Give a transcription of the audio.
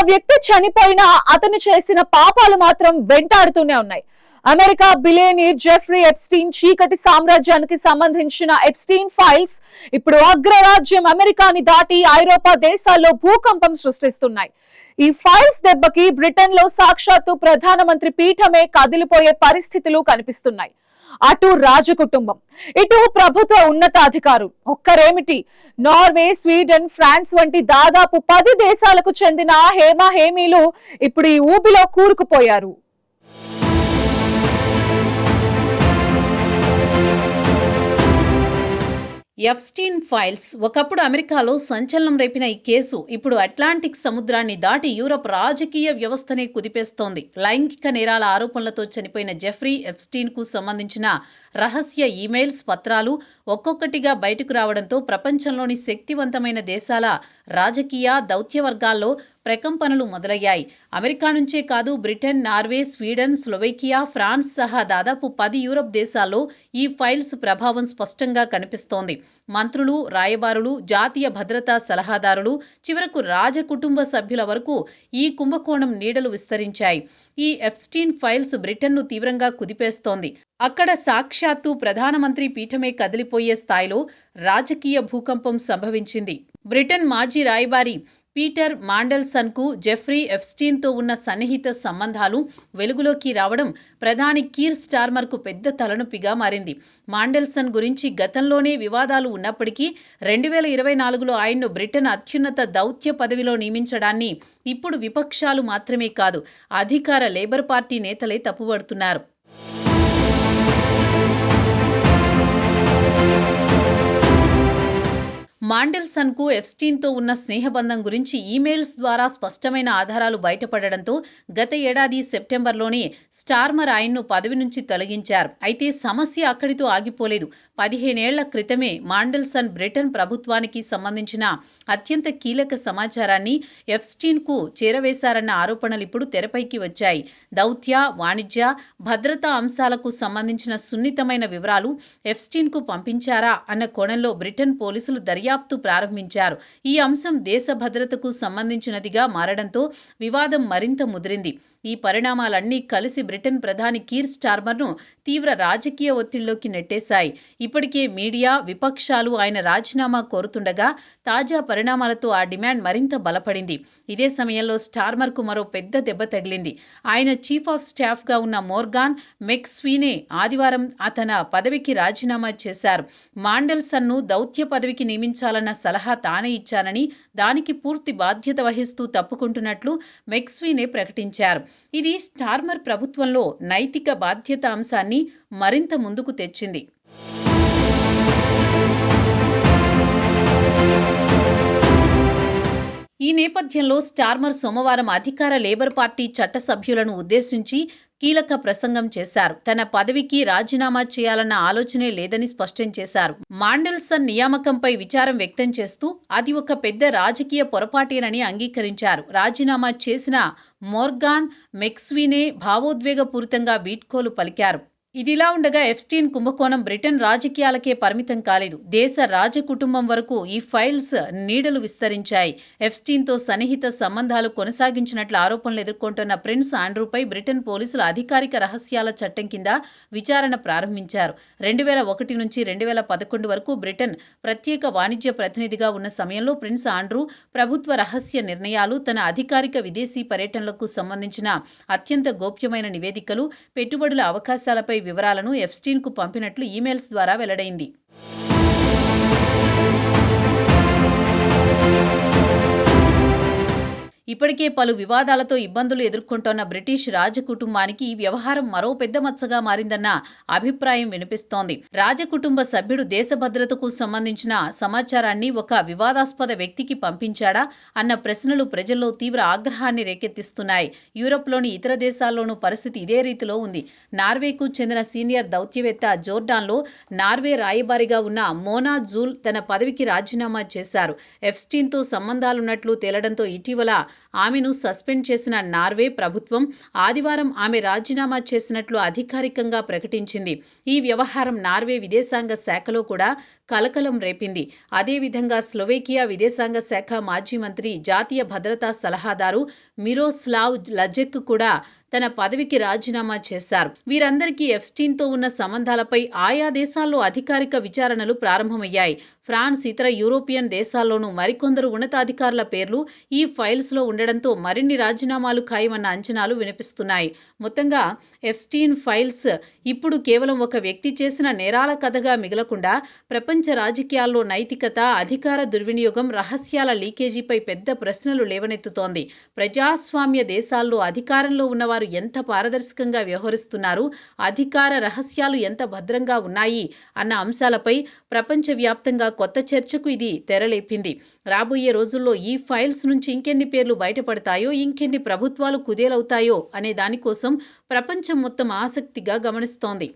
వ్యక్తి చనిపోయినా అతను చేసిన పాపాలు మాత్రం వెంటాడుతూనే ఉన్నాయి. అమెరికా బిలియనీర్ జెఫ్రీ ఎప్స్టీన్ చీకటి సామ్రాజ్యానికి సంబంధించిన ఎప్స్టీన్ ఫైల్స్ ఇప్పుడు అగ్రరాజ్యం అమెరికాని దాటి ఐరోపా దేశాల్లో భూకంపం సృష్టిస్తున్నాయి. ఈ ఫైల్స్ దెబ్బకి బ్రిటన్ లో సాక్షాత్తు ప్రధానమంత్రి పీఠమే కదిలిపోయే పరిస్థితులు కనిపిస్తున్నాయి. అటు రాజకుటుంబం, ఇటు ప్రభుత్వ ఉన్నతాధికారులు, ఒక్కరేమిటి నార్వే, స్వీడన్, ఫ్రాన్స్ వంటి దాదాపు 10 దేశాలకు చెందిన హేమీలు ఇప్పుడు ఈ ఊబిలో కూరుకుపోయారు. ఎప్స్టీన్ ఫైల్స్ ఒకప్పుడు అమెరికాలో సంచలనం రేపిన ఈ కేసు ఇప్పుడు అట్లాంటిక్ సముద్రాన్ని దాటి యూరప్ రాజకీయ వ్యవస్థనే కుదిపేస్తోంది. లైంగిక నేరాల ఆరోపణలతో చనిపోయిన జెఫ్రీ ఎప్స్టీన్ కు సంబంధించిన రహస్య ఈమెయిల్స్, పత్రాలు ఒక్కొక్కటిగా బయటకు రావడంతో ప్రపంచంలోని శక్తివంతమైన దేశాల రాజకీయ దౌత్య వర్గాల్లో ప్రకంపనలు మొదలయ్యాయి. అమెరికా నుంచే కాదు, Britain, Norway, Sweden, Slovakia, France సహా దాదాపు 10 యూరప్ దేశాల్లో ఈ ఫైల్స్ ప్రభావం స్పష్టంగా కనిపిస్తోంది. మంత్రులు, రాయబారులు, జాతీయ భద్రతా సలహాదారులు, చివరకు రాజకుటుంబ సభ్యుల వరకు ఈ కుంభకోణం నీడలు విస్తరించాయి. ఈ ఎప్స్టీన్ ఫైల్స్ బ్రిటన్ను తీవ్రంగా కుదిపేస్తోంది. అక్కడ సాక్షాత్తు ప్రధానమంత్రి పీఠమే కదిలిపోయే స్థాయిలో రాజకీయ భూకంపం సంభవించింది. బ్రిటన్ మాజీ రాయబారి పీటర్ మాండెల్సన్ కు జెఫ్రీ ఎప్స్టీన్ తో ఉన్న సన్నిహిత సంబంధాలు వెలుగులోకి రావడం ప్రధాని కీర్ స్టార్మర్ కు పెద్ద తలనొప్పిగా మారింది. మాండెల్సన్ గురించి గతంలోనే వివాదాలు ఉన్నప్పటికీ 2024లో ఆయన్ను బ్రిటన్ అత్యున్నత దౌత్య పదవిలో నియమించడాన్ని ఇప్పుడు విపక్షాలు మాత్రమే కాదు, అధికార లేబర్ పార్టీ నేతలే తప్పుపడుతున్నారు. మాండెల్సన్ కు ఎప్స్టీన్ తో ఉన్న స్నేహబంధం గురించి ఈమెయిల్స్ ద్వారా స్పష్టమైన ఆధారాలు బయటపడడంతో గత ఏడాది సెప్టెంబర్లోనే స్టార్మర్ ఆయన్ను పదవి నుంచి తొలగించారు. అయితే సమస్య అక్కడితో ఆగిపోలేదు. 15 ఏళ్ల క్రితమే మాండెల్సన్ బ్రిటన్ ప్రభుత్వానికి సంబంధించిన అత్యంత కీలక సమాచారాన్ని ఎప్స్టీన్ కు చేరవేశారన్న ఆరోపణలు ఇప్పుడు తెరపైకి వచ్చాయి. దౌత్య, వాణిజ్య, భద్రతా అంశాలకు సంబంధించిన సున్నితమైన వివరాలు ఎప్స్టీన్ కు పంపించారా అన్న కోణంలో బ్రిటన్ పోలీసులు దర్యాప్తు ప్రారంభించారు. ఈ అంశం దేశ భద్రతకు సంబంధించినదిగా మారడంతో వివాదం మరింత ముదిరింది. ఈ పరిణామాలన్నీ కలిసి బ్రిటన్ ప్రధాని కీర్ స్టార్మర్ను తీవ్ర రాజకీయ ఒత్తిడిలోకి నెట్టేశాయి. ఇప్పటికే మీడియా, విపక్షాలు ఆయన రాజీనామా కోరుతుండగా తాజా పరిణామాలతో ఆ డిమాండ్ మరింత బలపడింది. ఇదే సమయంలో స్టార్మర్ కు మరో పెద్ద దెబ్బ తగిలింది. ఆయన చీఫ్ ఆఫ్ స్టాఫ్ గా ఉన్న మోర్గాన్ మెక్స్వీనే ఆదివారం తన పదవికి రాజీనామా చేశారు. మాండెల్సన్ ను దౌత్య పదవికి నియమించాలన్న సలహా తానే ఇచ్చానని, దానికి పూర్తి బాధ్యత వహిస్తూ తప్పుకుంటున్నట్లు మెక్స్వీనే ప్రకటించారు. ఇది స్టార్మర్ ప్రభుత్వంలో నైతిక బాధ్యత అంశాన్ని మరింత ముందుకు తెచ్చింది. ఈ నేపథ్యంలో స్టార్మర్ సోమవారం అధికార లేబర్ పార్టీ చట్టసభ్యులను ఉద్దేశించి కీలక ప్రసంగం చేశారు. తన పదవికి రాజీనామా చేయాలన్న ఆలోచనే లేదని స్పష్టం చేశారు. మాండెల్సన్ నియామకంపై విచారం వ్యక్తం చేస్తూ అది ఒక పెద్ద రాజకీయ పొరపాటేనని అంగీకరించారు. రాజీనామా చేసిన మోర్గాన్ మెక్స్వీనే భావోద్వేగపూరితంగా వీడ్కోలు పలికారు. ఇదిలా ఉండగా ఎప్స్టీన్ కుంభకోణం బ్రిటన్ రాజకీయాలకే పరిమితం కాలేదు. దేశ రాజకుటుంబం వరకు ఈ ఫైల్స్ నీడలు విస్తరించాయి. ఎప్స్టీన్ తో సన్నిహిత సంబంధాలు కొనసాగించినట్లు ఆరోపణలు ఎదుర్కొంటున్న ప్రిన్స్ ఆండ్రూపై బ్రిటన్ పోలీసులు అధికారిక రహస్యాల చట్టం కింద విచారణ ప్రారంభించారు. 2001 నుంచి 2011 వరకు బ్రిటన్ ప్రత్యేక వాణిజ్య ప్రతినిధిగా ఉన్న సమయంలో ప్రిన్స్ ఆండ్రూ ప్రభుత్వ రహస్య నిర్ణయాలు, తన అధికారిక విదేశీ పర్యటనలకు సంబంధించిన అత్యంత గోప్యమైన నివేదికలు, పెట్టుబడుల అవకాశాలపై వివరాలను ఎప్స్టీన్ కు పంపినట్లు ఈమెయిల్స్ ద్వారా వెల్లడైంది. ఇప్పటికే పలు వివాదాలతో ఇబ్బందులు ఎదుర్కొంటోన్న బ్రిటిష్ రాజకుటుంబానికి ఈ వ్యవహారం మరో పెద్ద మచ్చగా మారిందన్న అభిప్రాయం వినిపిస్తోంది. రాజకుటుంబ సభ్యుడు దేశ భద్రతకు సంబంధించిన సమాచారాన్ని ఒక వివాదాస్పద వ్యక్తికి పంపించాడా అన్న ప్రశ్నలు ప్రజల్లో తీవ్ర ఆగ్రహాన్ని రేకెత్తిస్తున్నాయి. యూరప్లోని ఇతర దేశాల్లోనూ పరిస్థితి ఇదే రీతిలో ఉంది. నార్వేకు చెందిన సీనియర్ దౌత్యవేత్త జోర్డాన్లో నార్వే రాయబారిగా ఉన్న మోనా జూల్ తన పదవికి రాజీనామా చేశారు. ఎప్స్టీన్తో సంబంధాలున్నట్లు తేలడంతో ఇటీవల ఆమెను సస్పెండ్ చేసిన నార్వే ప్రభుత్వం ఆదివారం ఆమె రాజీనామా చేసినట్లు అధికారికంగా ప్రకటించింది. ఈ వ్యవహారం నార్వే విదేశాంగ శాఖలో కూడా కలకలం రేపింది. అదేవిధంగా స్లోవేకియా విదేశాంగ శాఖ మాజీ మంత్రి, జాతీయ భద్రతా సలహాదారు మిరోస్లావ్ లజెక్ కూడా తన పదవికి రాజీనామా చేశారు. వీరందరికీ ఎప్స్టీన్తో ఉన్న సంబంధాలపై ఆయా దేశాల్లో అధికారిక విచారణలు ప్రారంభమయ్యాయి. ఫ్రాన్స్, ఇతర యూరోపియన్ దేశాల్లోనూ మరికొందరు ఉన్నతాధికారుల పేర్లు ఈ ఫైల్స్లో ఉండడంతో మరిన్ని రాజీనామాలు ఖాయమన్న అంచనాలు వినిపిస్తున్నాయి. మొత్తంగా ఎప్స్టీన్ ఫైల్స్ ఇప్పుడు కేవలం ఒక వ్యక్తి చేసిన నేరాల కథగా మిగలకుండా ప్రపంచ రాజకీయాల్లో నైతికత, అధికార దుర్వినియోగం, రహస్యాల లీకేజీపై పెద్ద ప్రశ్నలు లేవనెత్తుతోంది. ప్రజాస్వామ్య దేశాల్లో అధికారంలో ఉన్నవారు ఎంత పారదర్శకంగా వ్యవహరిస్తున్నారు, అధికార రహస్యాలు ఎంత భద్రంగా ఉన్నాయి అన్న అంశాలపై ప్రపంచవ్యాప్తంగా కొత్త చర్చకు ఇది తెరలేపింది. రాబోయే రోజుల్లో ఈ ఫైల్స్ నుంచి ఇంకెన్ని పేర్లు బయటపడతాయో, ఇంకెన్ని ప్రభుత్వాలు కుదేలవుతాయో అనే దానికోసం ప్రపంచం మొత్తం ఆసక్తిగా గమనిస్తోంది.